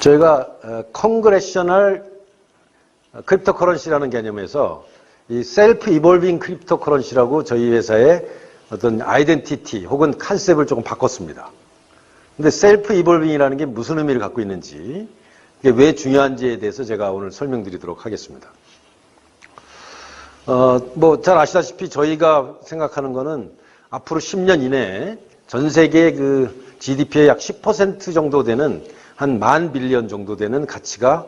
저희가 컨그레셔널 크립토커런시라는 개념에서 이 셀프 이볼빙 크립토커런시라고 저희 회사의 어떤 아이덴티티 혹은 컨셉을 조금 바꿨습니다. 근데 셀프 이볼빙이라는 게 무슨 의미를 갖고 있는지, 이게 왜 중요한지에 대해서 제가 오늘 설명드리도록 하겠습니다. 잘 아시다시피 저희가 생각하는 거는 앞으로 10년 이내에 전 세계 그 GDP의 약 10% 정도 되는 한 10,000빌리언 정도 되는 가치가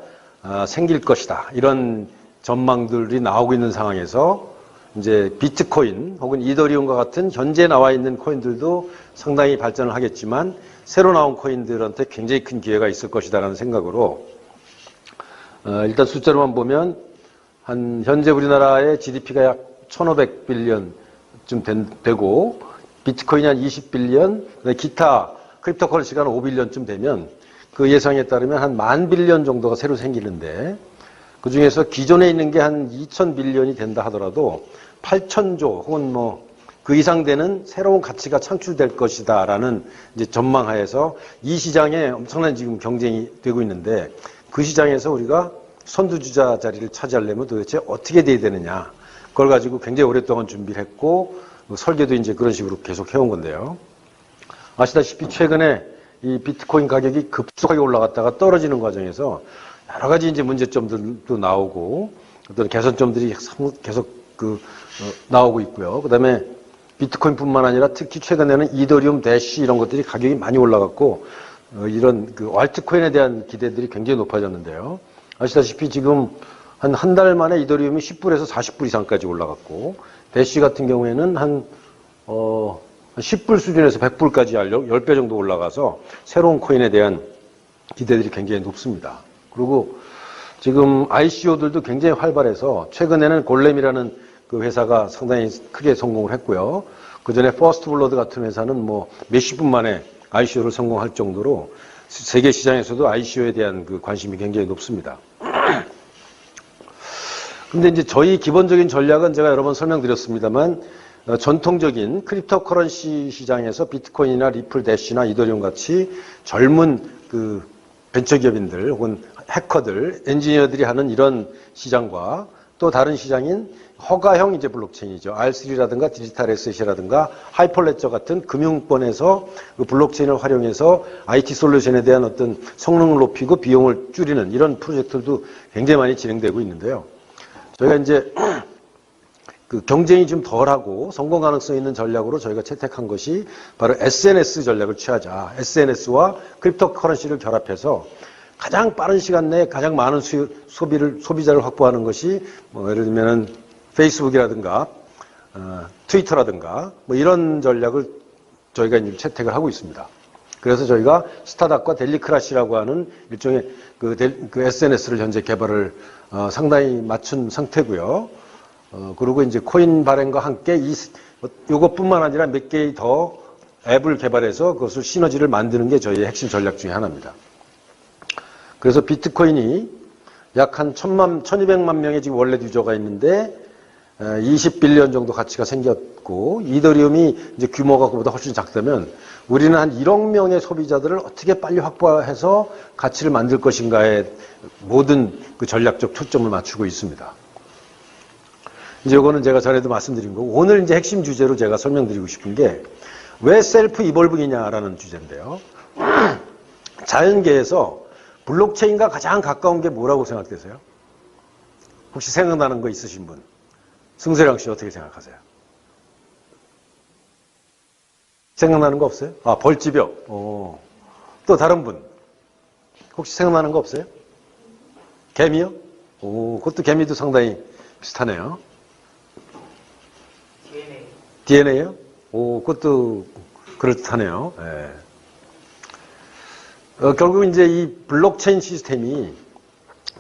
생길 것이다. 이런 전망들이 나오고 있는 상황에서 이제 비트코인 혹은 이더리움과 같은 현재 나와 있는 코인들도 상당히 발전을 하겠지만 새로 나온 코인들한테 굉장히 큰 기회가 있을 것이다라는 생각으로 일단 숫자로만 보면 한 현재 우리나라의 GDP가 약 1,500빌리언쯤 되고 비트코인이 한 20빌리언, 기타 크립토커런시가 한 5빌리언쯤 되면 그 예상에 따르면 한 10,000빌리언 정도가 새로 생기는데 그 중에서 기존에 있는 게 한 2,000빌리언이 된다 하더라도 8,000조 혹은 그 이상 되는 새로운 가치가 창출될 것이다라는 이제 전망하에서 이 시장에 엄청난 지금 경쟁이 되고 있는데 그 시장에서 우리가 선두주자 자리를 차지하려면 도대체 어떻게 돼야 되느냐. 그걸 가지고 굉장히 오랫동안 준비를 했고 설계도 이제 그런 식으로 계속 해온 건데요. 아시다시피 최근에 이 비트코인 가격이 급속하게 올라갔다가 떨어지는 과정에서 여러 가지 이제 문제점들도 나오고 어떤 개선점들이 계속 나오고 있고요. 그 다음에 비트코인뿐만 아니라 특히 최근에는 이더리움, 대시 이런 것들이 가격이 많이 올라갔고 이런 그 알트코인에 대한 기대들이 굉장히 높아졌는데요. 아시다시피 지금 한 달 만에 이더리움이 10불에서 40불 이상까지 올라갔고 대시 같은 경우에는 한 10불 수준에서 100불까지 10배 정도 올라가서 새로운 코인에 대한 기대들이 굉장히 높습니다. 그리고 지금 ICO들도 굉장히 활발해서 최근에는 골렘이라는 그 회사가 상당히 크게 성공을 했고요. 그 전에 퍼스트블러드 같은 회사는 몇십 분 만에 ICO를 성공할 정도로 세계 시장에서도 ICO에 대한 그 관심이 굉장히 높습니다. 근데 이제 저희 기본적인 전략은 제가 여러 번 설명드렸습니다만 전통적인 크립토커런시 시장에서 비트코인이나 리플, 대시나 이더리움 같이 젊은 그 벤처기업인들 혹은 해커들, 엔지니어들이 하는 이런 시장과 또 다른 시장인 허가형 이제 블록체인이죠. R3라든가 디지털 에셋이라든가 하이퍼레저 같은 금융권에서 그 블록체인을 활용해서 IT 솔루션에 대한 어떤 성능을 높이고 비용을 줄이는 이런 프로젝트들도 굉장히 많이 진행되고 있는데요. 저희가 이제 그 경쟁이 좀 덜하고 성공 가능성 있는 전략으로 저희가 채택한 것이 바로 SNS 전략을 취하자. SNS와 크립토커런시를 결합해서 가장 빠른 시간 내에 가장 많은 소비자를 확보하는 것이 예를 들면 페이스북이라든가 트위터라든가 이런 전략을 저희가 이제 채택을 하고 있습니다. 그래서 저희가 스타닥과 델리크라시라고 하는 일종의 그 SNS를 현재 개발을 상당히 맞춘 상태고요. 그리고 이제 코인 발행과 함께 이것뿐만 아니라 몇 개의 더 앱을 개발해서 그것을 시너지를 만드는 게 저희의 핵심 전략 중에 하나입니다. 그래서 비트코인이 약 한 1,200만 명의 지금 원래 유저가 있는데 20빌리언 정도 가치가 생겼고 이더리움이 이제 규모가 그보다 훨씬 작다면 우리는 한 1억 명의 소비자들을 어떻게 빨리 확보해서 가치를 만들 것인가에 모든 그 전략적 초점을 맞추고 있습니다. 이제 이거는 제가 전에도 말씀드린 거고 오늘 이제 핵심 주제로 제가 설명드리고 싶은 게 왜 셀프 이볼빙이냐라는 주제인데요. 자연계에서 블록체인과 가장 가까운 게 뭐라고 생각되세요? 혹시 생각나는 거 있으신 분? 승세령 씨 어떻게 생각하세요? 생각나는 거 없어요? 벌집이요. 또 다른 분? 혹시 생각나는 거 없어요? 개미요? 그것도 개미도 상당히 비슷하네요. DNA요? 그것도 그럴듯하네요. 네. 결국 이제 이 블록체인 시스템이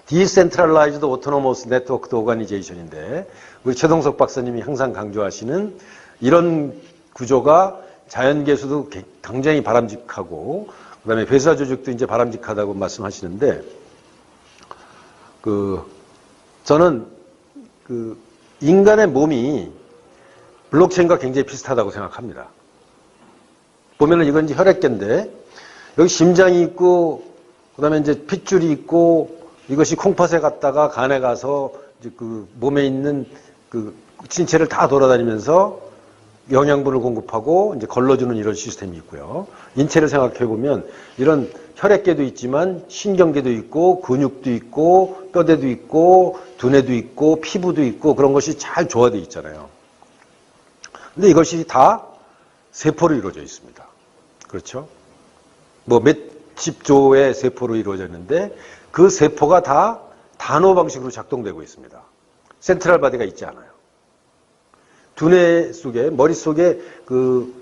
디센트럴라이즈드 오토노머스 네트워크 오가니제이션인데 우리 최동석 박사님이 항상 강조하시는 이런 구조가 자연계에서도 굉장히 바람직하고 그다음에 회사 조직도 이제 바람직하다고 말씀하시는데 저는 인간의 몸이 블록체인과 굉장히 비슷하다고 생각합니다. 보면은 이건 이제 혈액계인데 여기 심장이 있고 그다음에 이제 핏줄이 있고 이것이 콩팥에 갔다가 간에 가서 이제 그 몸에 있는 그 신체를 다 돌아다니면서 영양분을 공급하고 이제 걸러주는 이런 시스템이 있고요. 인체를 생각해 보면 이런 혈액계도 있지만 신경계도 있고 근육도 있고 뼈대도 있고 두뇌도 있고 피부도 있고 그런 것이 잘 조화되어 있잖아요. 근데 이것이 다 세포로 이루어져 있습니다. 그렇죠? 뭐 몇십 조의 세포로 이루어져 있는데 그 세포가 다 단호 방식으로 작동되고 있습니다. 센트럴 바디가 있지 않아요. 두뇌 속에, 머릿속에 그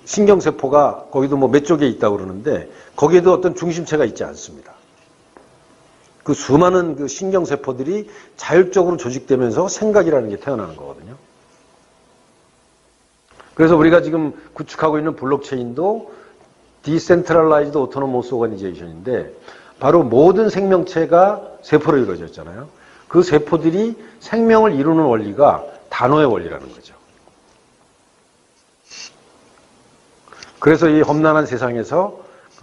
신경세포가 거기도 뭐 몇 쪽에 있다고 그러는데 거기에도 어떤 중심체가 있지 않습니다. 그 수많은 그 신경세포들이 자율적으로 조직되면서 생각이라는 게 태어나는 거거든요. 그래서 우리가 지금 구축하고 있는 블록체인도 Decentralized Autonomous Organization인데 바로 모든 생명체가 세포로 이루어져 있잖아요. 그 세포들이 생명을 이루는 원리가 단호의 원리라는 거죠. 그래서 이 험난한 세상에서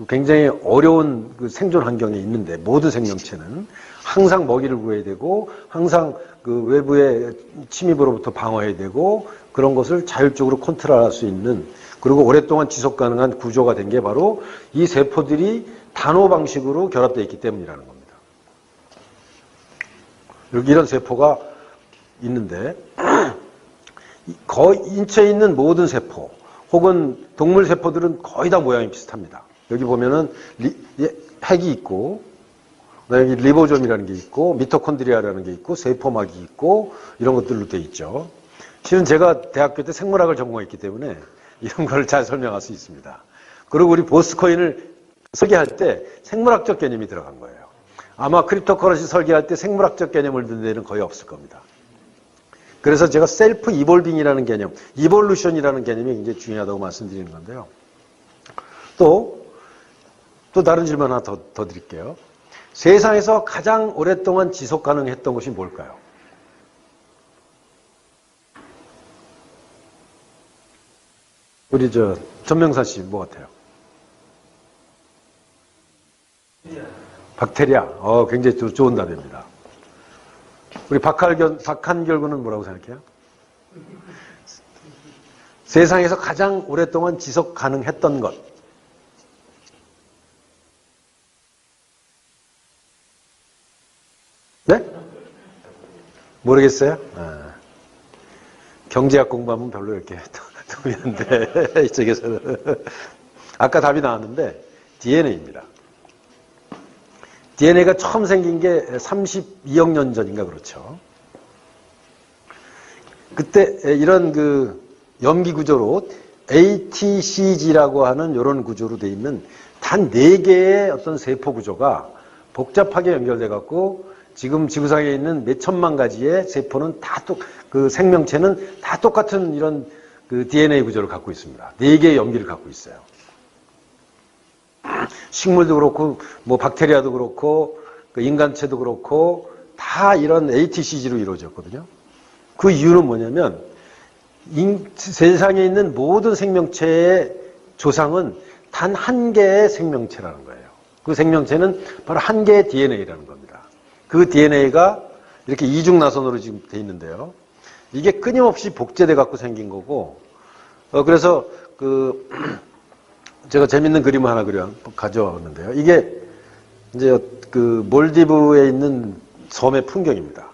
굉장히 어려운 그 생존 환경에 있는데 모든 생명체는 항상 먹이를 구해야 되고 항상 그 외부의 침입으로부터 방어해야 되고 그런 것을 자율적으로 컨트롤할 수 있는 그리고 오랫동안 지속 가능한 구조가 된 게 바로 이 세포들이 단호 방식으로 결합되어 있기 때문이라는 겁니다. 여기 이런 세포가 있는데 거의 인체에 있는 모든 세포 혹은 동물 세포들은 거의 다 모양이 비슷합니다. 여기 보면은 핵이 있고 여기 리보좀이라는 게 있고 미토콘드리아라는 게 있고 세포막이 있고 이런 것들로 되어 있죠. 실은 제가 대학교 때 생물학을 전공했기 때문에 이런 걸 잘 설명할 수 있습니다. 그리고 우리 보스코인을 설계할 때 생물학적 개념이 들어간 거예요. 아마 크립토커런시 설계할 때 생물학적 개념을 넣는 데는 거의 없을 겁니다. 그래서 제가 셀프 이볼빙이라는 개념, 이볼루션이라는 개념이 굉장히 중요하다고 말씀드리는 건데요. 또 다른 질문 하나 더 드릴게요. 세상에서 가장 오랫동안 지속 가능했던 것이 뭘까요? 우리 전명사 씨 뭐 같아요? 박테리아. 굉장히 좋은 답입니다. 우리 박한결 군은 뭐라고 생각해요? 세상에서 가장 오랫동안 지속 가능했던 것. 네? 모르겠어요? 경제학 공부하면 별로 이렇게 도움이 안 돼. 이쪽에서는. 아까 답이 나왔는데 DNA입니다. DNA가 처음 생긴 게 32억 년 전인가 그렇죠. 그때 이런 그 염기 구조로 ATCG라고 하는 이런 구조로 되어 있는 단 4개의 어떤 세포 구조가 복잡하게 연결돼 갖고 지금 지구상에 있는 몇 천만 가지의 세포는 그 생명체는 다 똑같은 이런 그 DNA 구조를 갖고 있습니다. 4개의 염기를 갖고 있어요. 식물도 그렇고 뭐 박테리아도 그렇고 그 인간체도 그렇고 다 이런 ATCG로 이루어졌거든요. 그 이유는 뭐냐면 세상에 있는 모든 생명체의 조상은 단 한 개의 생명체라는 거예요. 그 생명체는 바로 한 개의 DNA라는 겁니다. 그 DNA가 이렇게 이중나선으로 지금 돼 있는데요. 이게 끊임없이 복제돼 갖고 생긴 거고 그래서 제가 재밌는 그림을 하나 가져왔는데요. 이게 이제 그 몰디브에 있는 섬의 풍경입니다.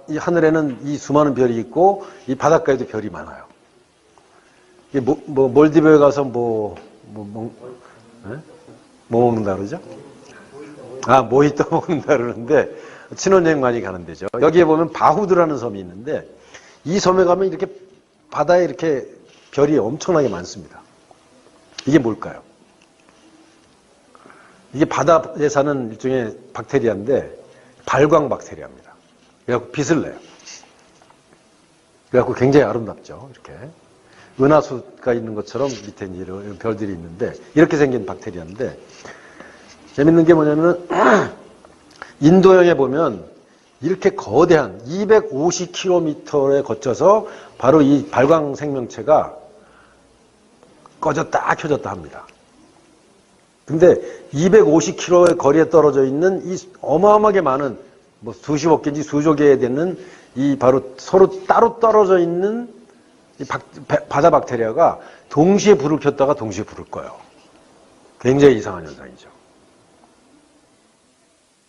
이 하늘에는 이 수많은 별이 있고 이 바닷가에도 별이 많아요. 몰디브에 가서 뭐 먹는다 그러죠? 모히또 먹는다 그러는데 신혼여행 많이 가는 데죠. 여기에 보면 바후드라는 섬이 있는데 이 섬에 가면 이렇게 바다에 이렇게 별이 엄청나게 많습니다. 이게 뭘까요? 이게 바다에 사는 일종의 박테리아인데 발광 박테리아입니다. 그래갖고 빛을 내요. 그래갖고 굉장히 아름답죠. 이렇게 은하수가 있는 것처럼 밑에 이런 별들이 있는데 이렇게 생긴 박테리아인데 재밌는 게 뭐냐면 인도양에 보면 이렇게 거대한 250km에 거쳐서 바로 이 발광 생명체가 꺼졌다 켜졌다 합니다. 근데 250km의 거리에 떨어져 있는 이 어마어마하게 많은 뭐 수십억 개인지 수조 개 되는 이 바로 서로 따로 떨어져 있는 이 바다 박테리아가 동시에 불을 켰다가 동시에 불을 꺼요. 굉장히 이상한 현상이죠.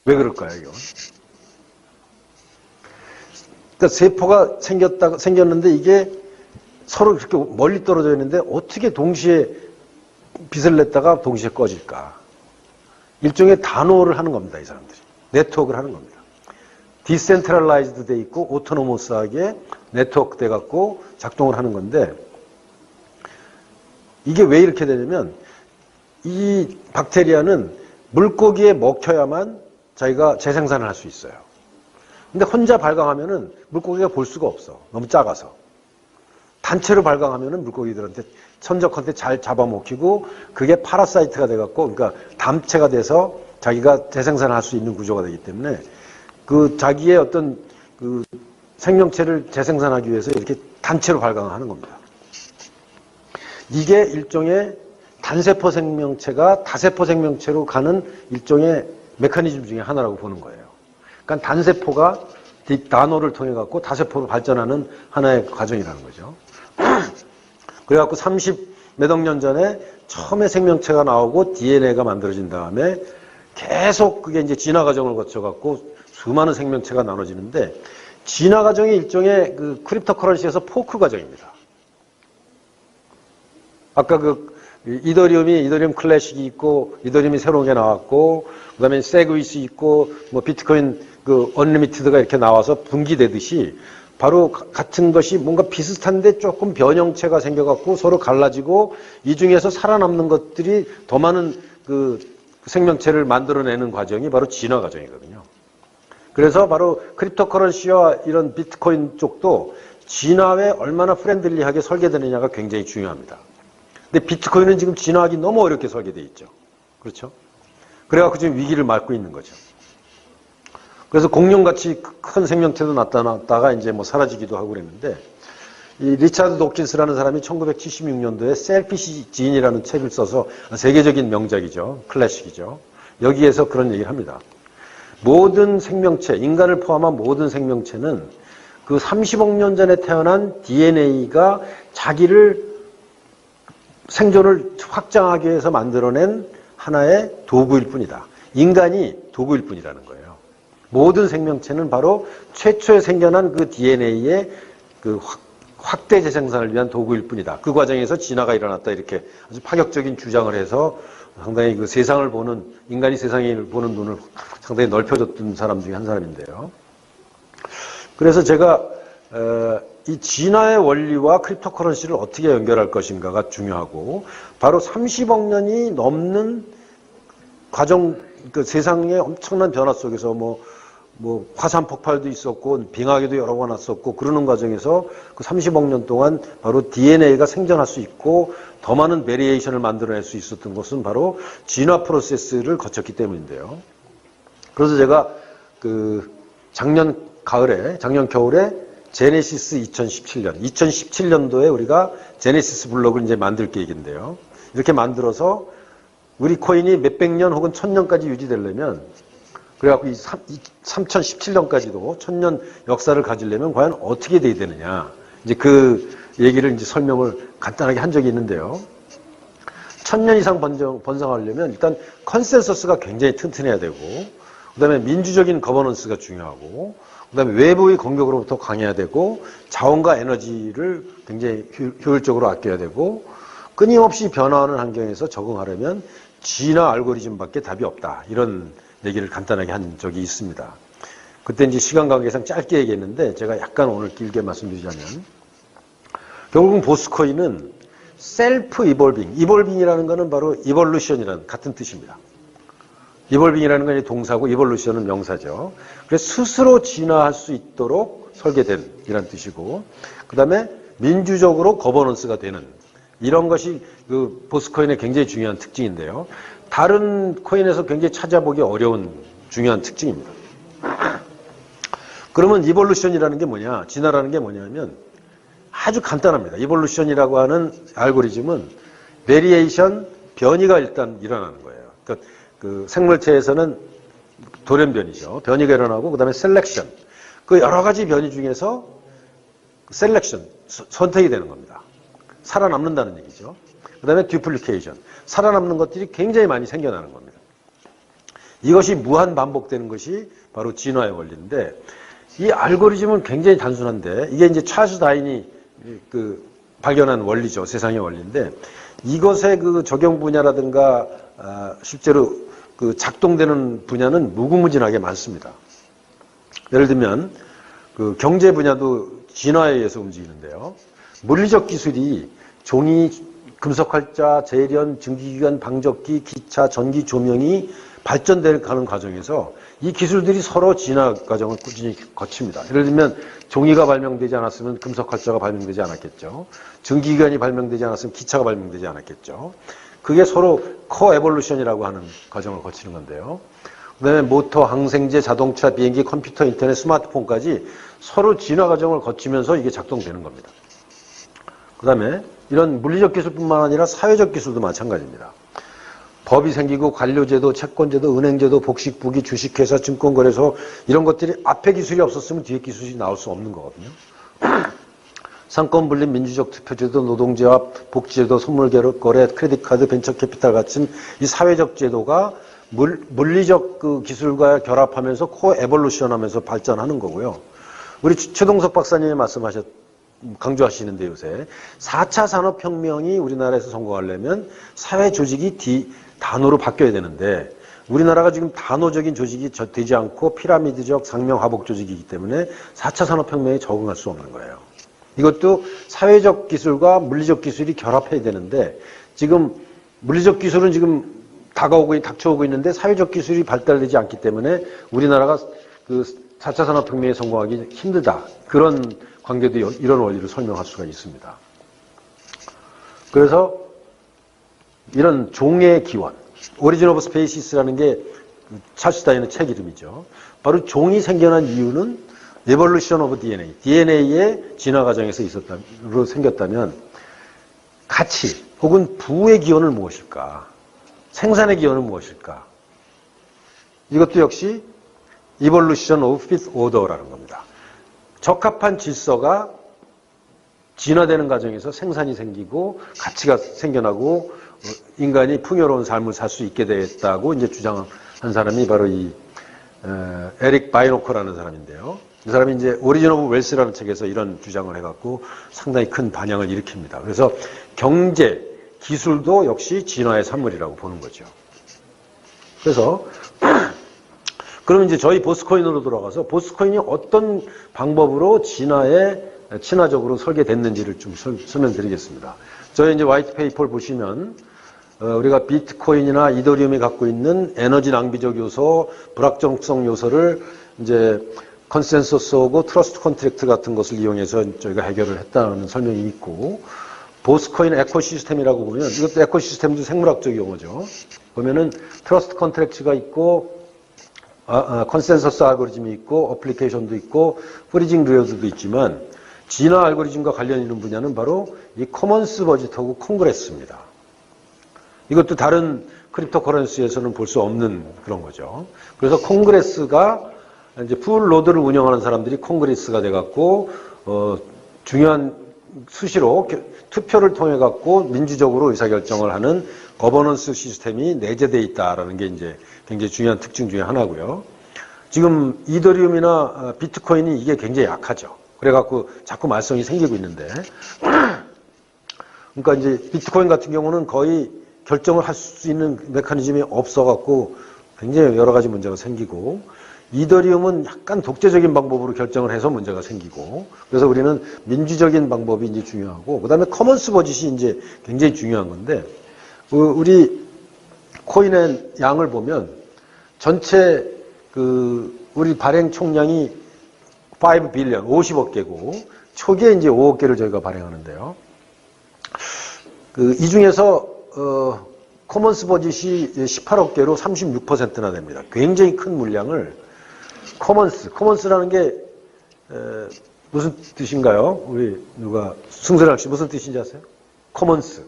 왜 그럴까요, 이거? 그러니까 세포가 생겼는데 이게 서로 그렇게 멀리 떨어져 있는데 어떻게 동시에 빛을 냈다가 동시에 꺼질까? 일종의 단호를 하는 겁니다, 이 사람들이. 네트워크를 하는 겁니다. 디센트럴라이즈드 돼 있고 오토노머스하게 네트워크 돼 갖고 작동을 하는 건데 이게 왜 이렇게 되냐면 이 박테리아는 물고기에 먹혀야만 자기가 재생산을 할 수 있어요. 근데 혼자 발광하면은 물고기가 볼 수가 없어. 너무 작아서. 단체로 발광하면은 물고기들한테 천적한테 잘 잡아먹히고 그게 파라사이트가 돼갖고 그러니까 담체가 돼서 자기가 재생산을 할 수 있는 구조가 되기 때문에 그 자기의 어떤 그 생명체를 재생산하기 위해서 이렇게 단체로 발광하는 겁니다. 이게 일종의 단세포 생명체가 다세포 생명체로 가는 일종의 메커니즘 중에 하나라고 보는 거예요. 그러니까 단세포가 나노를 통해 갖고 다세포로 발전하는 하나의 과정이라는 거죠. 그래갖고 30몇 억 년 전에 처음에 생명체가 나오고 DNA가 만들어진 다음에 계속 그게 이제 진화 과정을 거쳐갖고 수많은 생명체가 나눠지는데 진화 과정이 일종의 그 크립토커런시에서 포크 과정입니다. 아까 그 이더리움 클래식이 있고 이더리움이 새로운 게 나왔고 그다음에 세그위스 있고 뭐 비트코인 그 언리미티드가 이렇게 나와서 분기되듯이 바로 같은 것이 뭔가 비슷한데 조금 변형체가 생겨갖고 서로 갈라지고 이 중에서 살아남는 것들이 더 많은 그 생명체를 만들어내는 과정이 바로 진화 과정이거든요. 그래서 바로 크립토커런시와 이런 비트코인 쪽도 진화에 얼마나 프렌들리하게 설계되느냐가 굉장히 중요합니다. 근데 비트코인은 지금 진화하기 너무 어렵게 설계되어 있죠. 그렇죠? 그래갖고 지금 위기를 맞고 있는 거죠. 그래서 공룡같이 큰 생명체도 나타났다가 이제 뭐 사라지기도 하고 그랬는데, 이 리차드 도킨스라는 사람이 1976년도에 셀피시 진이라는 책을 써서 세계적인 명작이죠. 클래식이죠. 여기에서 그런 얘기를 합니다. 모든 생명체, 인간을 포함한 모든 생명체는 그 30억 년 전에 태어난 DNA가 자기를 생존을 확장하기 위해서 만들어낸 하나의 도구일 뿐이다. 인간이 도구일 뿐이라는 거예요. 모든 생명체는 바로 최초에 생겨난 그 DNA의 그 확대 재생산을 위한 도구일 뿐이다. 그 과정에서 진화가 일어났다. 이렇게 아주 파격적인 주장을 해서 상당히 그 세상을 보는, 인간이 세상을 보는 눈을 상당히 넓혀줬던 사람 중에 한 사람인데요. 그래서 제가 이 진화의 원리와 크립토커런시를 어떻게 연결할 것인가가 중요하고, 바로 30억 년이 넘는 과정, 그 세상의 엄청난 변화 속에서 뭐 화산 폭발도 있었고 빙하기도 여러 번 왔었고 그러는 과정에서 그 30억 년 동안 바로 DNA가 생존할 수 있고 더 많은 베리에이션을 만들어낼 수 있었던 것은 바로 진화 프로세스를 거쳤기 때문인데요. 그래서 제가 그 작년 겨울에 제네시스 2017년도에 우리가 제네시스 블록을 이제 만들 계획인데요. 이렇게 만들어서 우리 코인이 몇백 년 혹은 1000년까지 유지되려면, 그래갖고 3017년까지도 1000년 역사를 가지려면 과연 어떻게 돼야 되느냐. 이제 그 얘기를 이제 설명을 간단하게 한 적이 있는데요. 1000년 이상 번성하려면 일단 컨센서스가 굉장히 튼튼해야 되고, 그 다음에 민주적인 거버넌스가 중요하고, 그 다음에 외부의 공격으로부터 강해야 되고, 자원과 에너지를 굉장히 효율적으로 아껴야 되고, 끊임없이 변화하는 환경에서 적응하려면 진화 알고리즘밖에 답이 없다. 이런 얘기를 간단하게 한 적이 있습니다. 그때 이제 시간 관계상 짧게 얘기했는데 제가 약간 오늘 길게 말씀드리자면, 결국은 보스코인은 셀프 이볼빙, 이볼빙이라는 것은 바로 이볼루션이라는 같은 뜻입니다. 이볼빙이라는 건 동사고 이볼루션은 명사죠. 그래서 스스로 진화할 수 있도록 설계된 이란 뜻이고, 그 다음에 민주적으로 거버넌스가 되는 이런 것이 그 보스코인의 굉장히 중요한 특징인데요. 다른 코인에서 굉장히 찾아보기 어려운 중요한 특징입니다. 그러면 이볼루션이라는 게 뭐냐, 진화라는 게 뭐냐면 아주 간단합니다. 이볼루션이라고 하는 알고리즘은 베리에이션, 변이가 일단 일어나는 거예요. 그 생물체에서는 돌연변이죠. 변이가 일어나고 그다음에 셀렉션. 그 여러 가지 변이 중에서 셀렉션, 선택이 되는 겁니다. 살아남는다는 얘기죠. 그다음에 듀플리케이션. 살아남는 것들이 굉장히 많이 생겨나는 겁니다. 이것이 무한 반복되는 것이 바로 진화의 원리인데 이 알고리즘은 굉장히 단순한데 이게 이제 찰스 다윈이 그 발견한 원리죠. 세상의 원리인데 이것의 그 적용 분야라든가 실제로 그 작동되는 분야는 무궁무진하게 많습니다. 예를 들면 그 경제 분야도 진화에 의해서 움직이는데요. 물리적 기술이 종이, 금속활자, 제련, 증기기관, 방적기, 기차, 전기, 조명이 발전되는 과정에서 이 기술들이 서로 진화 과정을 꾸준히 거칩니다. 예를 들면 종이가 발명되지 않았으면 금속활자가 발명되지 않았겠죠. 증기기관이 발명되지 않았으면 기차가 발명되지 않았겠죠. 그게 서로 코에볼루션이라고 하는 과정을 거치는 건데요. 그다음에 모터, 항생제, 자동차, 비행기, 컴퓨터, 인터넷, 스마트폰까지 서로 진화 과정을 거치면서 이게 작동되는 겁니다. 그다음에 이런 물리적 기술뿐만 아니라 사회적 기술도 마찬가지입니다. 법이 생기고 관료제도, 채권제도, 은행제도, 복식부기, 주식회사, 증권거래소 이런 것들이 앞에 기술이 없었으면 뒤에 기술이 나올 수 없는 거거든요. 상권분립, 민주적 투표제도, 노동제압, 복지제도, 선물거래, 크레딧카드, 벤처캐피탈 같은 이 사회적 제도가 물리적 그 기술과 결합하면서 코에볼루션하면서 발전하는 거고요. 우리 최동석 박사님이 강조하시는데 요새 4차 산업혁명이 우리나라에서 성공하려면 사회 조직이 단호로 바뀌어야 되는데 우리나라가 지금 단호적인 조직이 되지 않고 피라미드적 상명하복 조직이기 때문에 4차 산업혁명에 적응할 수 없는 거예요. 이것도 사회적 기술과 물리적 기술이 결합해야 되는데 지금 물리적 기술은 지금 닥쳐오고 있는데 사회적 기술이 발달되지 않기 때문에 우리나라가 그 4차 산업혁명에 성공하기 힘들다. 그런 관계도 이런 원리를 설명할 수가 있습니다. 그래서 이런 종의 기원, 오리진 오브 스페이시스라는 게 찰스 다윈의 책 이름이죠. 바로 종이 생겨난 이유는 에볼루션 오브 DNA, DNA의 진화 과정에서 생겼다면 가치 혹은 부의 기원은 무엇일까? 생산의 기원은 무엇일까? 이것도 역시 Evolution of Fifth Order라는 겁니다. 적합한 질서가 진화되는 과정에서 생산이 생기고 가치가 생겨나고 인간이 풍요로운 삶을 살 수 있게 됐다고 이제 주장한 사람이 바로 이 에릭 바이노커라는 사람인데요. 이 사람이 이제 오리진 오브 웰스라는 책에서 이런 주장을 해갖고 상당히 큰 반향을 일으킵니다. 그래서 경제, 기술도 역시 진화의 산물이라고 보는 거죠. 그래서 그러면 이제 저희 보스코인으로 돌아가서 보스코인이 어떤 방법으로 진화에 친화적으로 설계됐는지를 좀 설명드리겠습니다. 저희 이제 화이트 페이퍼를 보시면 우리가 비트코인이나 이더리움이 갖고 있는 에너지 낭비적 요소, 불확정성 요소를 이제 컨센서스하고 트러스트 컨트랙트 같은 것을 이용해서 저희가 해결을 했다는 설명이 있고 보스코인 에코시스템이라고 보면 이것도 에코시스템도 생물학적 용어죠. 보면은 트러스트 컨트랙트가 있고 컨센서스 알고리즘이 있고 어플리케이션도 있고 프리징 리워드도 있지만 진화 알고리즘과 관련 있는 분야는 바로 이 커먼스 버짓하고 콩그레스입니다. 이것도 다른 크립토 커런시에서는 볼 수 없는 그런 거죠. 그래서 콩그레스가 이제 풀 로드를 운영하는 사람들이 콩그레스가 돼갖고 중요한 수시로 투표를 통해 갖고 민주적으로 의사결정을 하는 거버넌스 시스템이 내재되어 있다라는 게 이제 굉장히 중요한 특징 중에 하나고요. 지금 이더리움이나 비트코인이 이게 굉장히 약하죠. 그래갖고 자꾸 말썽이 생기고 있는데, 그러니까 이제 비트코인 같은 경우는 거의 결정을 할 수 있는 메커니즘이 없어갖고 굉장히 여러 가지 문제가 생기고, 이더리움은 약간 독재적인 방법으로 결정을 해서 문제가 생기고, 그래서 우리는 민주적인 방법이 이제 중요하고, 그 다음에 커먼스 버짓이 이제 굉장히 중요한 건데, 우리 코인의 양을 보면 전체 우리 발행 총량이 5 빌리언, 50억 개고, 초기에 이제 5억 개를 저희가 발행하는데요. 이 중에서, 커먼스 버짓이 18억 개로 36%나 됩니다. 굉장히 큰 물량을 커먼스라는 게 무슨 뜻인가요? 우리 승선학 씨 무슨 뜻인지 아세요? 커먼스.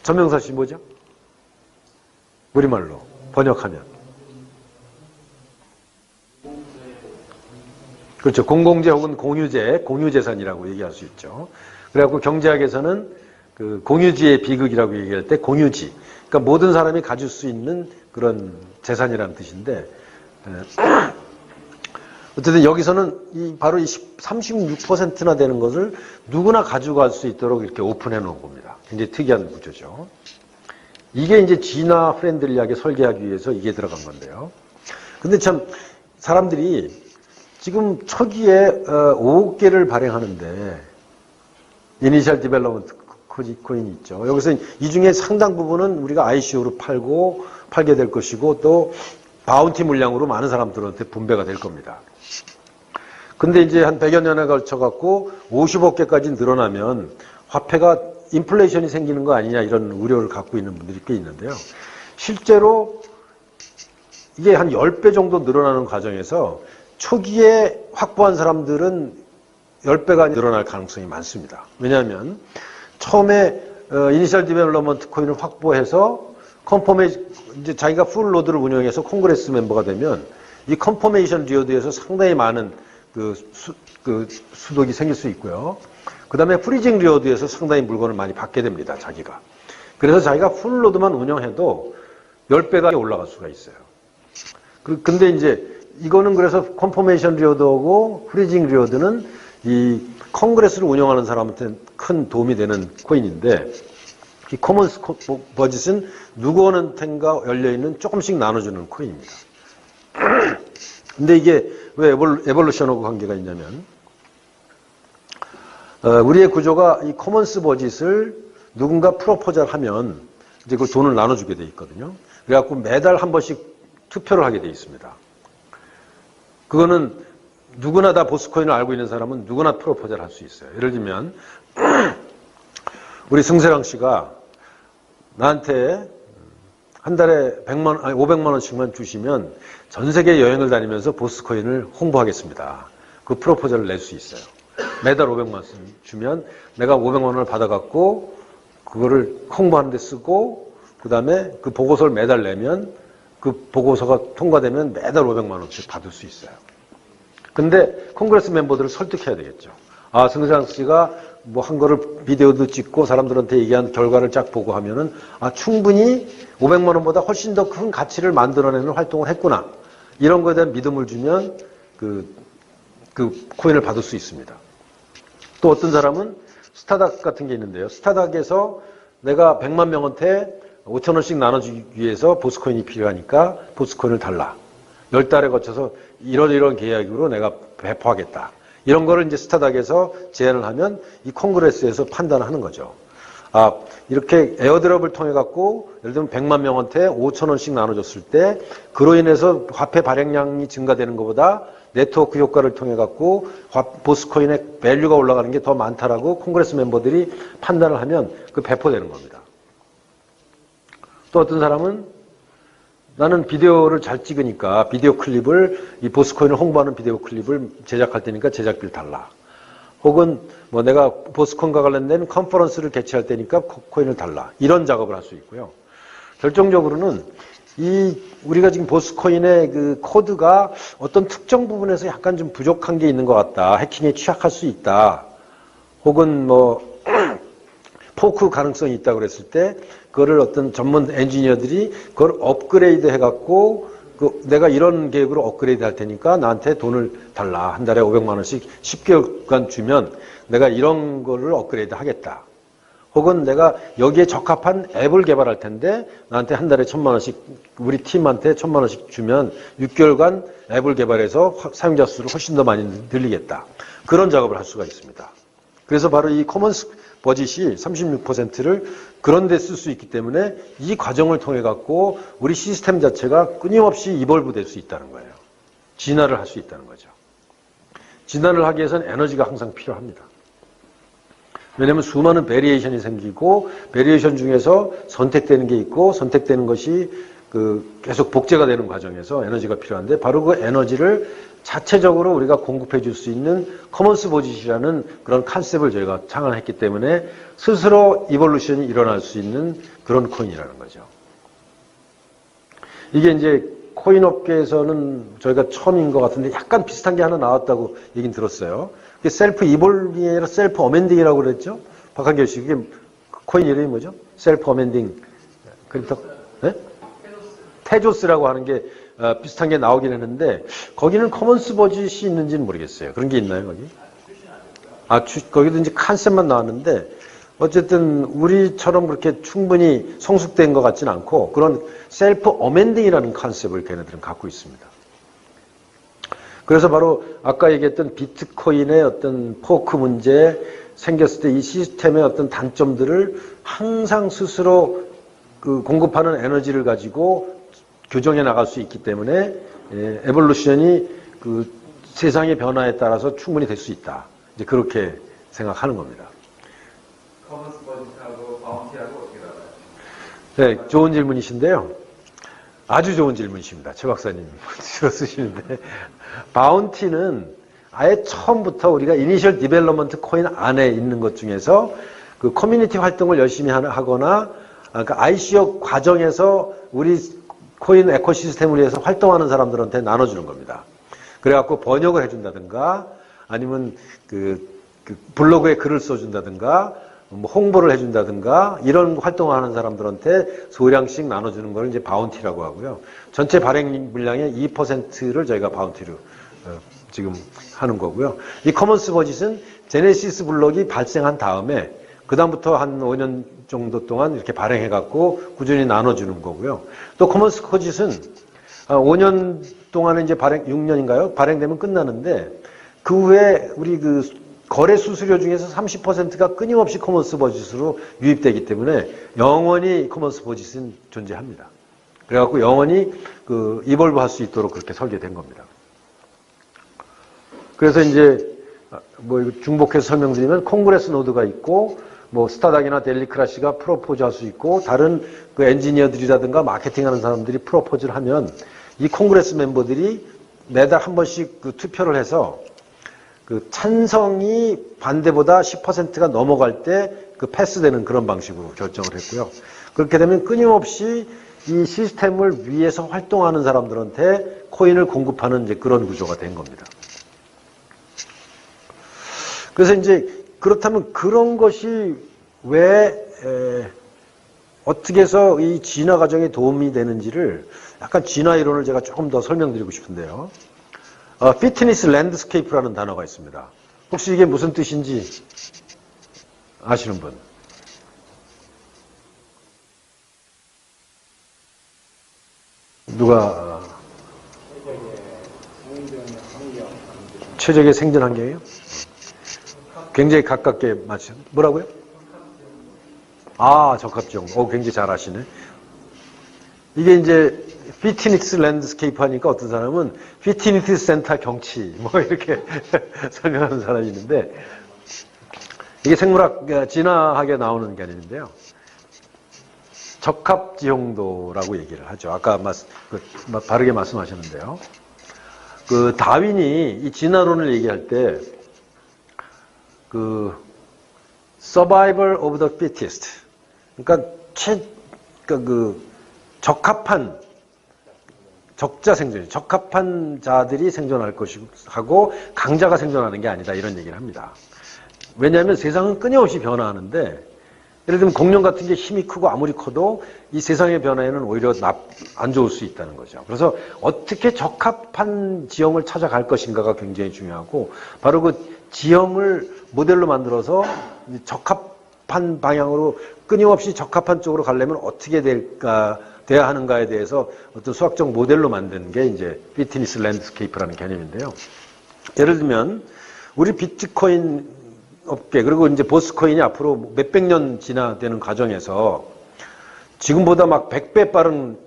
전명사시 뭐죠? 우리말로 번역하면. 그렇죠. 공공재 혹은 공유재, 공유재산이라고 얘기할 수 있죠. 그래갖고 경제학에서는 그 공유지의 비극이라고 얘기할 때 공유지. 그러니까 모든 사람이 가질 수 있는 그런 재산이라는 뜻인데, 어쨌든 여기서는 바로 이 36%나 되는 것을 누구나 가져갈 수 있도록 이렇게 오픈해 놓은 겁니다. 굉장히 특이한 구조죠. 이게 이제 진화 프렌들리하게 설계하기 위해서 이게 들어간 건데요. 근데 참 사람들이 지금 초기에 5억 개를 발행하는데 이니셜 디벨롭먼트 코인이 있죠. 여기서 이 중에 상당 부분은 우리가 ICO로 팔게 될 것이고 또 바운티 물량으로 많은 사람들한테 분배가 될 겁니다. 근데 이제 한 100여 년에 걸쳐 갖고 50억 개까지 늘어나면 화폐가 인플레이션이 생기는 거 아니냐 이런 우려를 갖고 있는 분들이 꽤 있는데요. 실제로 이게 한 10배 정도 늘어나는 과정에서 초기에 확보한 사람들은 10배가 늘어날 가능성이 많습니다. 왜냐하면 처음에 이니셜 디벨롭먼트 코인을 확보해서 이제 자기가 풀 노드를 운영해서 콩그레스 멤버가 되면 이 컨퍼메이션 리워드에서 상당히 많은 수독이 생길 수 있고요. 그 다음에 프리징 리워드에서 상당히 물건을 많이 받게 됩니다, 자기가. 그래서 자기가 풀 노드만 운영해도 10배가 올라갈 수가 있어요. 근데 이제 이거는 그래서 컨퍼메이션 리워드하고 프리징 리워드는 이 콩그레스를 운영하는 사람한테 큰 도움이 되는 코인인데 이 커먼스 버짓은 누구한텐가 열려있는 조금씩 나눠주는 코인입니다. 근데 이게 왜 에볼루션하고 관계가 있냐면 우리의 구조가 이 커먼스 버짓을 누군가 프로포즈를 하면 이제 그 돈을 나눠주게 돼 있거든요. 그래갖고 매달 한 번씩 투표를 하게 돼 있습니다. 그거는 누구나 다 보스코인을 알고 있는 사람은 누구나 프로포즈를 할 수 있어요. 예를 들면 우리 승세랑 씨가 나한테 한 달에 500만 원씩만 주시면 전 세계 여행을 다니면서 보스코인을 홍보하겠습니다. 그 프로포즈를 낼 수 있어요. 매달 500만 원 주면 내가 500만 원을 받아갖고 그거를 홍보하는 데 쓰고 그 다음에 그 보고서를 매달 내면 그 보고서가 통과되면 매달 500만 원씩 받을 수 있어요. 근데 콩그레스 멤버들을 설득해야 되겠죠. 아, 승상 씨가 뭐 한 거를 비디오도 찍고 사람들한테 얘기한 결과를 쫙 보고 하면은 아, 충분히 500만 원보다 훨씬 더 큰 가치를 만들어내는 활동을 했구나. 이런 거에 대한 믿음을 주면 그 코인을 받을 수 있습니다. 또 어떤 사람은 스타닥 같은 게 있는데요. 스타닥에서 내가 100만 명한테 5천 원씩 나눠주기 위해서 보스코인이 필요하니까 보스코인을 달라. 10달에 거쳐서 이런 계약으로 내가 배포하겠다. 이런 거를 이제 스타닥에서 제안을 하면 이 콩그레스에서 판단하는 거죠. 아, 이렇게 에어드롭을 통해 갖고 예를 들면 100만 명한테 5천 원씩 나눠줬을 때 그로 인해서 화폐 발행량이 증가되는 것보다 네트워크 효과를 통해 갖고 보스코인의 밸류가 올라가는 게 더 많다라고 콩그레스 멤버들이 판단을 하면 그 배포되는 겁니다. 또 어떤 사람은 나는 비디오를 잘 찍으니까 비디오 클립을 이 보스코인을 홍보하는 비디오 클립을 제작할 테니까 제작비를 달라. 혹은 뭐 내가 보스코인과 관련된 컨퍼런스를 개최할 테니까 코인을 달라. 이런 작업을 할 수 있고요. 결정적으로는 우리가 지금 보스코인의 그 코드가 어떤 특정 부분에서 약간 좀 부족한 게 있는 것 같다. 해킹에 취약할 수 있다. 혹은 뭐 포크 가능성이 있다고 그랬을 때 그거를 어떤 전문 엔지니어들이 그걸 업그레이드 해갖고 내가 이런 계획으로 업그레이드 할 테니까 나한테 돈을 달라. 한 달에 500만 원씩 10개월간 주면 내가 이런 거를 업그레이드 하겠다. 혹은 내가 여기에 적합한 앱을 개발할 텐데 나한테 한 달에 1,000만 원씩 우리 팀한테 1,000만 원씩 주면 6개월간 앱을 개발해서 사용자 수를 훨씬 더 많이 늘리겠다. 그런 작업을 할 수가 있습니다. 그래서 바로 이 커먼스 버짓이 36%를 그런 데 쓸 수 있기 때문에 이 과정을 통해 갖고 우리 시스템 자체가 끊임없이 이볼브 될 수 있다는 거예요. 진화를 할 수 있다는 거죠. 진화를 하기 위해서는 에너지가 항상 필요합니다. 왜냐하면 수많은 베리에이션이 생기고 베리에이션 중에서 선택되는 게 있고 선택되는 것이 계속 복제가 되는 과정에서 에너지가 필요한데 바로 그 에너지를 자체적으로 우리가 공급해 줄 수 있는 커먼스 버짓이라는 그런 컨셉을 저희가 창안했기 때문에 스스로 이볼루션이 일어날 수 있는 그런 코인이라는 거죠. 이게 이제 코인 업계에서는 저희가 처음인 것 같은데 약간 비슷한 게 하나 나왔다고 얘기는 들었어요. 그게 셀프 이볼빙이 아니라 셀프 어멘딩이라고 그랬죠? 박한결 씨, 그게 코인 이름이 뭐죠? 셀프 어멘딩. 크립토, 네? 테조스라고 하는 게 비슷한 게 나오긴 했는데 거기는 커먼스 버짓이 있는지는 모르겠어요. 그런 게 있나요, 거기? 거기도 이제 컨셉만 나왔는데 어쨌든 우리처럼 그렇게 충분히 성숙된 것 같지는 않고 그런 셀프 어멘딩이라는 컨셉을 걔네들은 갖고 있습니다. 그래서 바로 아까 얘기했던 비트코인의 어떤 포크 문제 생겼을 때 이 시스템의 어떤 단점들을 항상 스스로 공급하는 에너지를 가지고 교정해 나갈 수 있기 때문에 에볼루션이 세상의 변화에 따라서 충분히 될 수 있다. 이제 그렇게 생각하는 겁니다. 커먼스 버짓하고 바운티하고 어떻게 달라요? 네, 좋은 질문이신데요. 아주 좋은 질문이십니다. 최 박사님 쓰시는데 바운티는 아예 처음부터 우리가 이니셜 디벨롭먼트 코인 안에 있는 것 중에서 그 커뮤니티 활동을 열심히 하거나 그러니까 ICO 과정에서 우리 코인 에코시스템을 위해서 활동하는 사람들한테 나눠주는 겁니다. 그래갖고 번역을 해준다든가 아니면 블로그에 글을 써준다든가 뭐 홍보를 해준다든가 이런 활동을 하는 사람들한테 소량씩 나눠주는 걸 이제 바운티라고 하고요. 전체 발행 물량의 2%를 저희가 바운티로 지금 하는 거고요. 이 커먼스 버짓은 제네시스 블록이 발생한 다음에 그 다음부터 한 5년 정도 동안 이렇게 발행해갖고 꾸준히 나눠주는 거고요. 또 커먼스 버짓은 5년 동안에 이제 6년인가요? 발행되면 끝나는데 그 후에 우리 거래 수수료 중에서 30%가 끊임없이 커먼스 버짓으로 유입되기 때문에 영원히 커먼스 버짓은 존재합니다. 그래갖고 영원히 이볼브 할 수 있도록 그렇게 설계된 겁니다. 그래서 이제 뭐 중복해서 설명드리면 콩그레스 노드가 있고 뭐 스타닥이나 델리크라시가 프로포즈 할 수 있고 다른 엔지니어들이라든가 마케팅하는 사람들이 프로포즈를 하면 이 콩그레스 멤버들이 매달 한 번씩 투표를 해서 찬성이 반대보다 10%가 넘어갈 때 패스되는 그런 방식으로 결정을 했고요. 그렇게 되면 끊임없이 이 시스템을 위해서 활동하는 사람들한테 코인을 공급하는 이제 그런 구조가 된 겁니다. 그래서 이제 그렇다면 그런 것이 왜 어떻게 해서 이 진화 과정에 도움이 되는지를 약간 진화 이론을 제가 조금 더 설명드리고 싶은데요. 피트니스 랜드스케이프라는 단어가 있습니다. 혹시 이게 무슨 뜻인지 아시는 분? 누가? 최적의 생존 환경이요? 굉장히 가깝게 맞죠. 뭐라고요? 적합적. 굉장히 잘 아시네. 이게 이제 피트니스 랜드스케이프 하니까 어떤 사람은 피트니스 센터 경치 뭐 이렇게 설명하는 사람이 있는데 이게 생물학 진화학에 나오는 개념인데요. 적합지형도라고 얘기를 하죠. 아까 바르게 말씀하셨는데요. 다윈이 이 진화론을 얘기할 때 survival of the fittest. 그러니까 적합한 적자 생존, 적합한 자들이 생존할 것이고 하고 강자가 생존하는 게 아니다 이런 얘기를 합니다. 왜냐하면 세상은 끊임없이 변화하는데 예를 들면 공룡 같은 게 힘이 크고 아무리 커도 이 세상의 변화에는 오히려 안 좋을 수 있다는 거죠. 그래서 어떻게 적합한 지형을 찾아갈 것인가가 굉장히 중요하고 바로 그 지형을 모델로 만들어서 적합한 방향으로 끊임없이 적합한 쪽으로 가려면 어떻게 돼야 하는가에 대해서 어떤 수학적 모델로 만든 게 이제 피트니스 랜드스케이프라는 개념인데요. 예를 들면 우리 비트코인 업계 그리고 이제 보스코인이 앞으로 몇백 년 진화되는 과정에서 지금보다 막 100배 빠른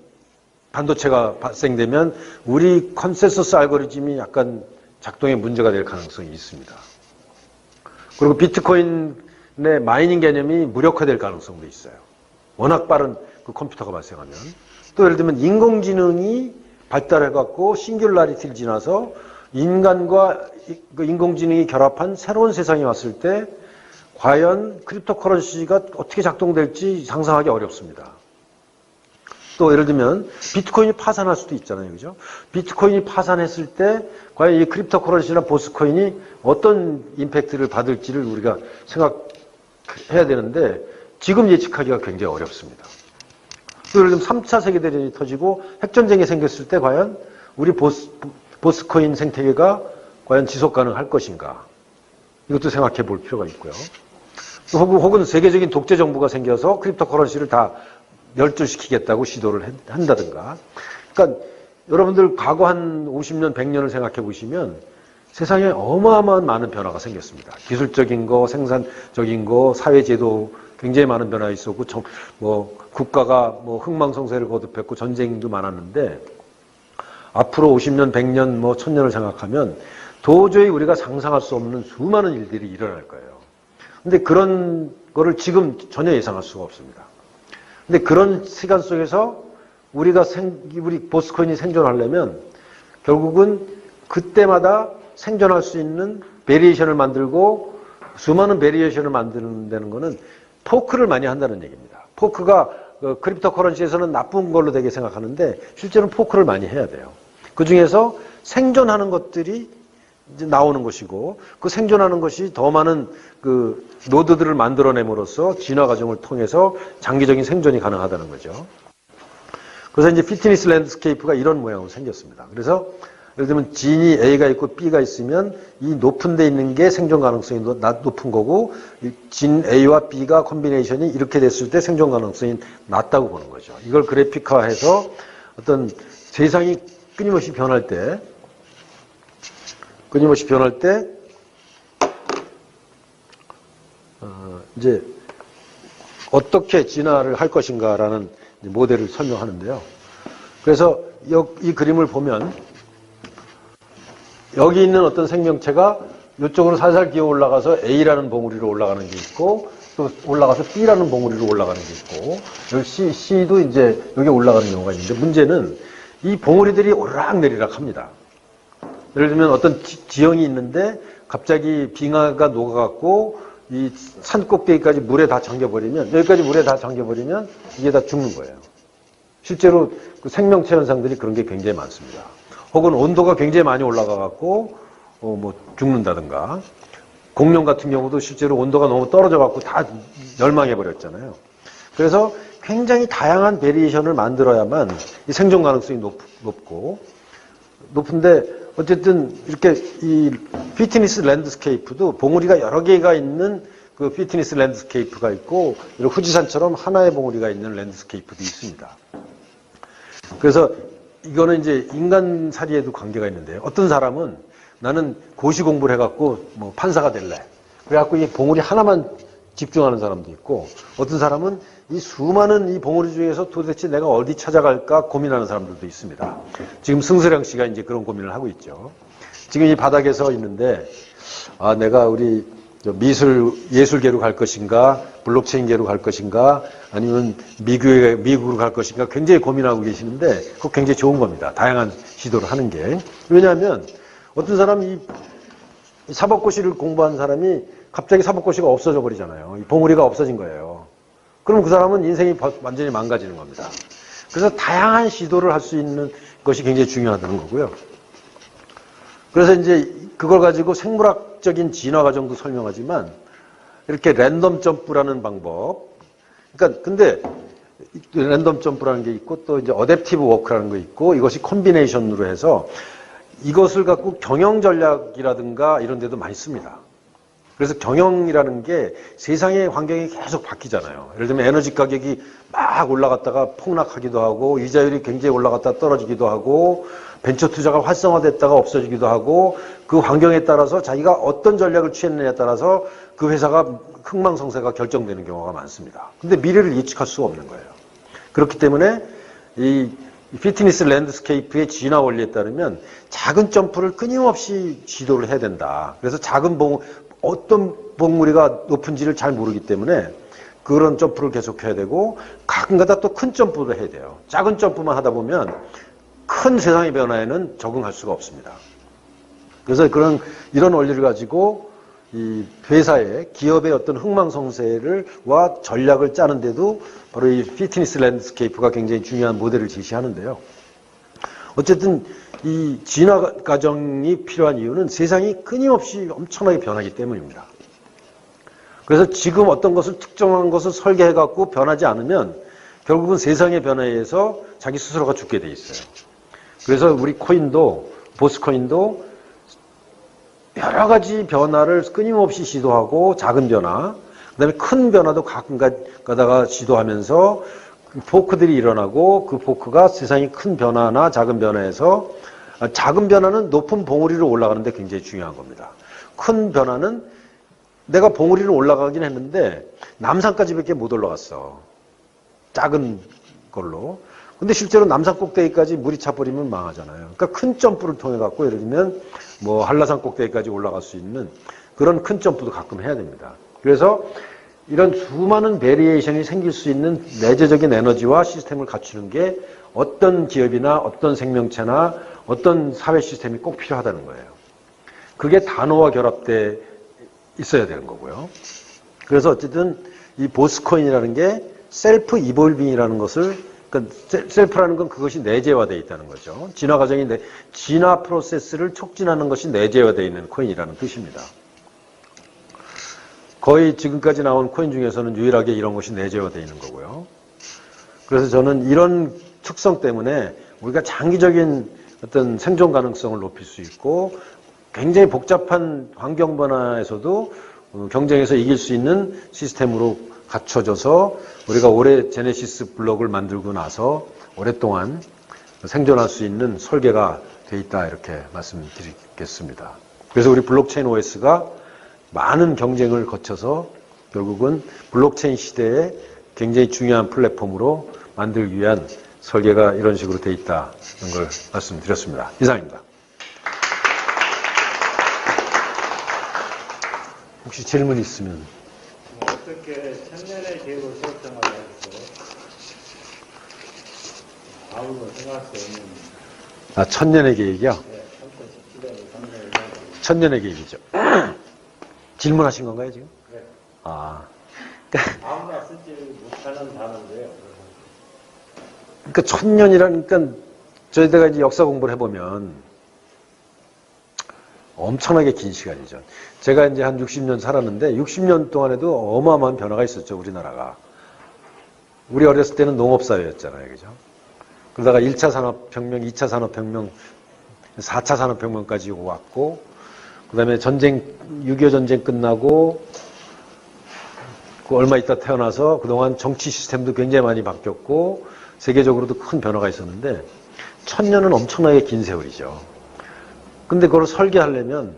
반도체가 발생되면 우리 컨센서스 알고리즘이 약간 작동에 문제가 될 가능성이 있습니다. 그리고 비트코인의 마이닝 개념이 무력화될 가능성도 있어요. 워낙 빠른 그 컴퓨터가 발생하면. 또 예를 들면 인공지능이 발달해갖고 싱귤라리티를 지나서 인간과 그 인공지능이 결합한 새로운 세상이 왔을 때 과연 크립토커런시가 어떻게 작동될지 상상하기 어렵습니다. 또 예를 들면 비트코인이 파산할 수도 있잖아요. 그죠? 비트코인이 파산했을 때 과연 이 크립토커런시나 보스코인이 어떤 임팩트를 받을지를 우리가 생각해야 되는데 지금 예측하기가 굉장히 어렵습니다. 또 예를 들면 3차 세계대전이 터지고 핵전쟁이 생겼을 때 과연 우리 보스코인 생태계가 과연 지속 가능할 것인가. 이것도 생각해 볼 필요가 있고요. 또 혹은 세계적인 독재 정부가 생겨서 크립토커런시를 다 멸절시키겠다고 시도를 한다든가. 그러니까 여러분들 과거 한 50년, 100년을 생각해 보시면 세상에 어마어마한 많은 변화가 생겼습니다. 기술적인 거, 생산적인 거, 사회제도 굉장히 많은 변화가 있었고, 국가가 흥망성쇠를 거듭했고, 전쟁도 많았는데, 앞으로 50년, 100년, 1000년을 생각하면 도저히 우리가 상상할 수 없는 수많은 일들이 일어날 거예요. 근데 그런 거를 지금 전혀 예상할 수가 없습니다. 근데 그런 시간 속에서 우리 보스코인이 생존하려면 결국은 그때마다 생존할 수 있는 베리에이션을 만들고 수많은 베리에이션을 만드는 거는 포크를 많이 한다는 얘기입니다. 포크가 크립토커런시에서는 나쁜 걸로 되게 생각하는데 실제로는 포크를 많이 해야 돼요. 그 중에서 생존하는 것들이 이제 나오는 것이고 그 생존하는 것이 더 많은 그 노드들을 만들어냄으로써 진화 과정을 통해서 장기적인 생존이 가능하다는 거죠. 그래서 이제 피트니스 랜드스케이프가 이런 모양으로 생겼습니다. 그래서 예를 들면 진이 A가 있고 B가 있으면 이 높은 데 있는 게 생존 가능성이 높은 거고 진 A와 B가 콤비네이션이 이렇게 됐을 때 생존 가능성이 낮다고 보는 거죠. 이걸 그래픽화해서 어떤 세상이 끊임없이 변할 때 이제 어떻게 진화를 할 것인가라는 모델을 설명하는데요. 그래서 이 그림을 보면 여기 있는 어떤 생명체가 이쪽으로 살살 기어 올라가서 A라는 봉우리로 올라가는 게 있고 또 올라가서 B라는 봉우리로 올라가는 게 있고 여기 C도 이제 여기 올라가는 경우가 있는데 문제는 이 봉우리들이 오르락내리락 합니다. 예를 들면 어떤 지형이 있는데 갑자기 빙하가 녹아갖고 이 산 꼭대기까지 물에 다 잠겨버리면 여기까지 물에 다 잠겨버리면 이게 다 죽는 거예요. 실제로 그 생명체 현상들이 그런 게 굉장히 많습니다. 혹은 온도가 굉장히 많이 올라가갖고 죽는다든가 공룡 같은 경우도 실제로 온도가 너무 떨어져갖고 다 멸망해버렸잖아요. 그래서 굉장히 다양한 베리에이션을 만들어야만 이 생존 가능성이 높은데 어쨌든 이렇게 이 피트니스 랜드스케이프도 봉우리가 여러 개가 있는 그 피트니스 랜드스케이프가 있고 이런 후지산처럼 하나의 봉우리가 있는 랜드스케이프도 있습니다. 그래서 이거는 이제 인간살이에도 관계가 있는데요. 어떤 사람은 나는 고시 공부를 해갖고 판사가 될래. 그래갖고 이 봉우리 하나만 집중하는 사람도 있고 어떤 사람은 이 수많은 이 봉우리 중에서 도대체 내가 어디 찾아갈까 고민하는 사람들도 있습니다. 지금 승수령 씨가 이제 그런 고민을 하고 있죠. 지금 이 바닥에 서 있는데 내가 우리 예술계로 갈 것인가 블록체인계로 갈 것인가 아니면 미국으로 갈 것인가 굉장히 고민하고 계시는데 그거 굉장히 좋은 겁니다. 다양한 시도를 하는 게. 왜냐하면 어떤 사람이 사법고시를 공부한 사람이 갑자기 사법고시가 없어져 버리잖아요. 이 봉우리가 없어진 거예요. 그럼 그 사람은 인생이 완전히 망가지는 겁니다. 그래서 다양한 시도를 할 수 있는 것이 굉장히 중요하다는 거고요. 그래서 이제 그걸 가지고 생물학적인 진화 과정도 설명하지만 이렇게 랜덤 점프라는 방법. 그러니까 근데 랜덤 점프라는 게 있고 또 이제 어댑티브 워크라는 거 있고 이것이 콤비네이션으로 해서 이것을 갖고 경영 전략이라든가 이런 데도 많이 씁니다. 그래서 경영이라는 게 세상의 환경이 계속 바뀌잖아요. 예를 들면 에너지 가격이 막 올라갔다가 폭락하기도 하고 이자율이 굉장히 올라갔다 떨어지기도 하고 벤처 투자가 활성화됐다가 없어지기도 하고 그 환경에 따라서 자기가 어떤 전략을 취했느냐에 따라서 그 회사가 흥망성쇠가 결정되는 경우가 많습니다. 근데 미래를 예측할 수가 없는 거예요. 그렇기 때문에 이 피트니스 랜드스케이프의 진화 원리에 따르면 작은 점프를 끊임없이 시도를 해야 된다. 그래서 어떤 봉우리가 높은지를 잘 모르기 때문에 그런 점프를 계속해야 되고 가끔가다 또 큰 점프도 해야 돼요. 작은 점프만 하다 보면 큰 세상의 변화에는 적응할 수가 없습니다. 그래서 이런 원리를 가지고 이 회사의 기업의 어떤 흥망성쇠와 전략을 짜는데도 바로 이 피트니스 랜드스케이프가 굉장히 중요한 모델을 제시하는데요. 어쨌든 이 진화 과정이 필요한 이유는 세상이 끊임없이 엄청나게 변하기 때문입니다. 그래서 지금 어떤 것을 특정한 것을 설계해갖고 변하지 않으면 결국은 세상의 변화에 의해서 자기 스스로가 죽게 돼 있어요. 그래서 우리 코인도, 보스코인도 여러 가지 변화를 끊임없이 시도하고 작은 변화, 그 다음에 큰 변화도 가끔 가다가 시도하면서 포크들이 일어나고 그 포크가 세상의 큰 변화나 작은 변화에서 작은 변화는 높은 봉우리로 올라가는데 굉장히 중요한 겁니다. 큰 변화는 내가 봉우리로 올라가긴 했는데 남산까지밖에 못 올라갔어. 작은 걸로. 근데 실제로 남산 꼭대기까지 물이 차버리면 망하잖아요. 그러니까 큰 점프를 통해 갖고 예를 들면 뭐 한라산 꼭대기까지 올라갈 수 있는 그런 큰 점프도 가끔 해야 됩니다. 그래서 이런 수많은 베리에이션이 생길 수 있는 내재적인 에너지와 시스템을 갖추는 게 어떤 기업이나 어떤 생명체나 어떤 사회 시스템이 꼭 필요하다는 거예요. 그게 단어와 결합돼 있어야 되는 거고요. 그래서 어쨌든 이 보스코인이라는 게 셀프 이볼빙이라는 것을, 그러니까 셀프라는 건 그것이 내재화되어 있다는 거죠. 진화 과정이 진화 프로세스를 촉진하는 것이 내재화되어 있는 코인이라는 뜻입니다. 거의 지금까지 나온 코인 중에서는 유일하게 이런 것이 내재화되어 있는 거고요. 그래서 저는 이런 특성 때문에 우리가 장기적인 어떤 생존 가능성을 높일 수 있고 굉장히 복잡한 환경 변화에서도 경쟁에서 이길 수 있는 시스템으로 갖춰져서 우리가 올해 제네시스 블록을 만들고 나서 오랫동안 생존할 수 있는 설계가 돼 있다 이렇게 말씀드리겠습니다. 그래서 우리 블록체인 OS가 많은 경쟁을 거쳐서 결국은 블록체인 시대에 굉장히 중요한 플랫폼으로 만들기 위한 설계가 이런 식으로 돼 있다는 걸 말씀드렸습니다. 이상입니다. 혹시 질문 있으면. 어떻게 천년의 계획을 설정하게 해서 아무도 생각할 수 없는 천년의 계획이요? 네, 3017년에 3년에 천년의 계획이죠. 질문하신 건가요, 지금? 네. 아무나 쓰지 못하는 단어인데요. 그러니까 천년이라니까 저희가 이제 역사 공부를 해보면 엄청나게 긴 시간이죠. 제가 이제 한 60년 살았는데 60년 동안에도 어마어마한 변화가 있었죠, 우리나라가. 우리 어렸을 때는 농업사회였잖아요, 그죠? 그러다가 1차 산업혁명, 2차 산업혁명, 4차 산업혁명까지 왔고, 그 다음에 전쟁, 6.25 전쟁 끝나고, 그 얼마 있다 태어나서 그동안 정치 시스템도 굉장히 많이 바뀌었고, 세계적으로도 큰 변화가 있었는데, 1000년은 엄청나게 긴 세월이죠. 근데 그걸 설계하려면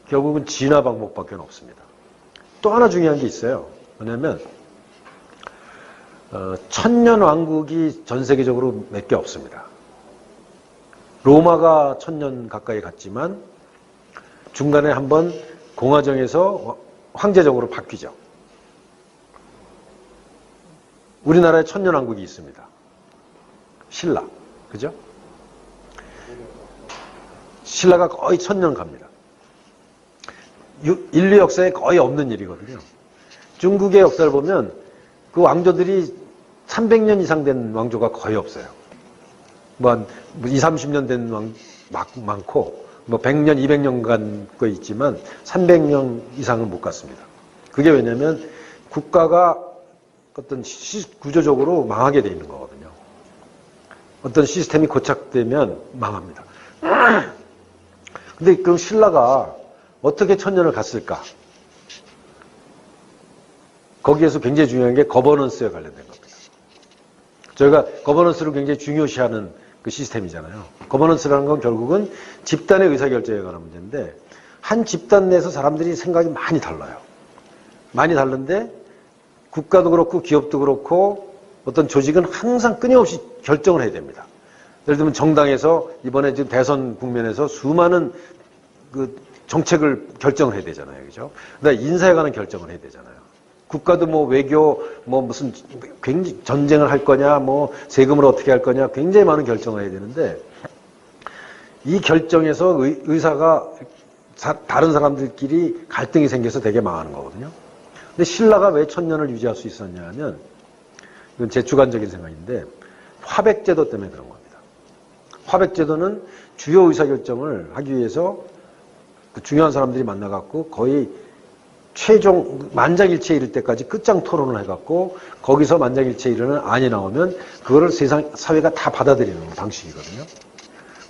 결국은 진화 방법밖에 없습니다. 또 하나 중요한 게 있어요. 뭐냐면 1000년 왕국이 전 세계적으로 몇 개 없습니다. 로마가 1000년 가까이 갔지만 중간에 한번 공화정에서 황제정으로 바뀌죠. 우리나라에 1000년 왕국이 있습니다. 신라, 그죠? 신라가 거의 1000년 갑니다. 인류 역사에 거의 없는 일이거든요. 중국의 역사를 보면 그 왕조들이 300년 이상 된 왕조가 거의 없어요. 뭐 20, 30년 된 많고, 뭐 100년, 200년간 거 있지만 300년 이상은 못 갔습니다. 그게 왜냐면 국가가 어떤 구조적으로 망하게 돼 있는 거거든요. 어떤 시스템이 고착되면 망합니다. 근데 그럼 신라가 어떻게 1000년을 갔을까? 거기에서 굉장히 중요한 게 거버넌스에 관련된 겁니다. 저희가 거버넌스를 굉장히 중요시하는 그 시스템이잖아요. 거버넌스라는 건 결국은 집단의 의사결정에 관한 문제인데 한 집단 내에서 사람들이 생각이 많이 달라요. 많이 다른데 국가도 그렇고 기업도 그렇고 어떤 조직은 항상 끊임없이 결정을 해야 됩니다. 예를 들면 정당에서 이번에 지금 대선 국면에서 수많은 그 정책을 결정을 해야 되잖아요. 그죠? 그다음에 인사에 관한 결정을 해야 되잖아요. 국가도 뭐 외교, 뭐 무슨 굉장히 전쟁을 할 거냐, 뭐 세금을 어떻게 할 거냐, 굉장히 많은 결정을 해야 되는데, 이 결정에서 의사가 다른 사람들끼리 갈등이 생겨서 되게 망하는 거거든요. 근데 신라가 왜 1000년을 유지할 수 있었냐 하면, 이건 제 주관적인 생각인데, 화백제도 때문에 그런 겁니다. 화백제도는 주요 의사결정을 하기 위해서 그 중요한 사람들이 만나갖고 거의 최종 만장일치에 이를 때까지 끝장 토론을 해갖고 거기서 만장일치에 이르는 안이 나오면 그거를 사회가 다 받아들이는 방식이거든요.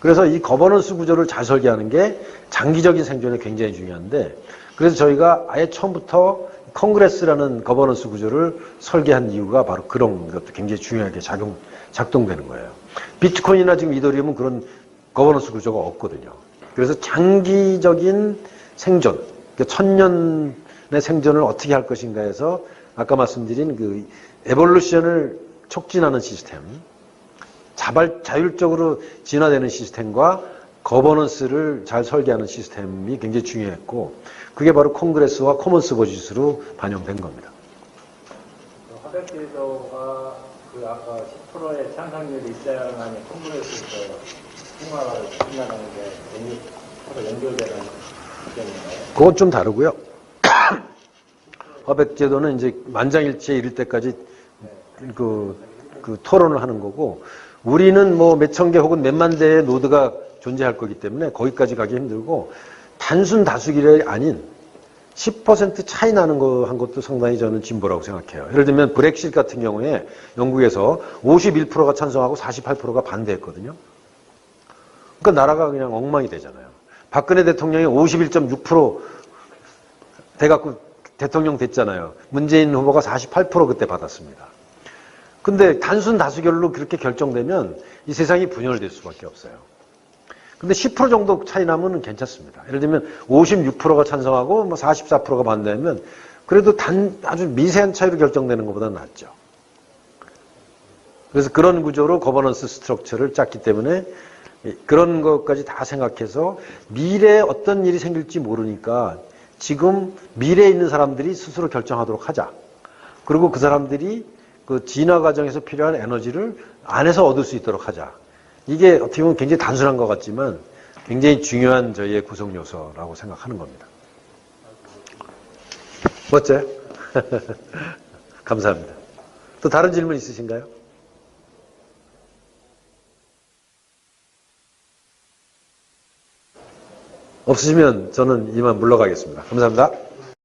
그래서 이 거버넌스 구조를 잘 설계하는 게 장기적인 생존에 굉장히 중요한데, 그래서 저희가 아예 처음부터 콩그레스라는 거버넌스 구조를 설계한 이유가 바로 그런 것도 굉장히 중요하게 작동되는 거예요. 비트코인이나 지금 이더리움은 그런 거버넌스 구조가 없거든요. 그래서 장기적인 생존, 그러니까 1000년의 생존을 어떻게 할 것인가 해서 아까 말씀드린 그 에볼루션을 촉진하는 시스템, 자율적으로 진화되는 시스템과 거버넌스를 잘 설계하는 시스템이 굉장히 중요했고, 그게 바로 콩그레스와 코먼스 버짓으로 반영된 겁니다. 화백제도가 그 아까 10%의 찬성률이 있어야만이 콩그레스에서 통과가 끝나는 게 서로 연결되는 시점인가요? 그건 좀 다르고요. 화백제도는 이제 만장일치에 이를 때까지 그 토론을 하는 거고, 우리는 뭐 몇천 개 혹은 몇만 대의 노드가 존재할 거기 때문에 거기까지 가기 힘들고, 단순 다수결이 아닌 10% 차이 나는 거 한 것도 상당히 저는 진보라고 생각해요. 예를 들면 브렉시트 같은 경우에 영국에서 51%가 찬성하고 48%가 반대했거든요. 그러니까 나라가 그냥 엉망이 되잖아요. 박근혜 대통령이 51.6% 돼갖고 대통령 됐잖아요. 문재인 후보가 48% 그때 받았습니다. 근데 단순 다수결로 그렇게 결정되면 이 세상이 분열될 수밖에 없어요. 근데 10% 정도 차이 나면 괜찮습니다. 예를 들면 56%가 찬성하고 뭐 44%가 반대하면 그래도 아주 미세한 차이로 결정되는 것보다 낫죠. 그래서 그런 구조로 거버넌스 스트럭처를 짰기 때문에 그런 것까지 다 생각해서 미래에 어떤 일이 생길지 모르니까 지금 미래에 있는 사람들이 스스로 결정하도록 하자. 그리고 그 사람들이 그 진화 과정에서 필요한 에너지를 안에서 얻을 수 있도록 하자. 이게 어떻게 보면 굉장히 단순한 것 같지만 굉장히 중요한 저희의 구성 요소라고 생각하는 겁니다. 멋져요? 감사합니다. 또 다른 질문 있으신가요? 없으시면 저는 이만 물러가겠습니다. 감사합니다.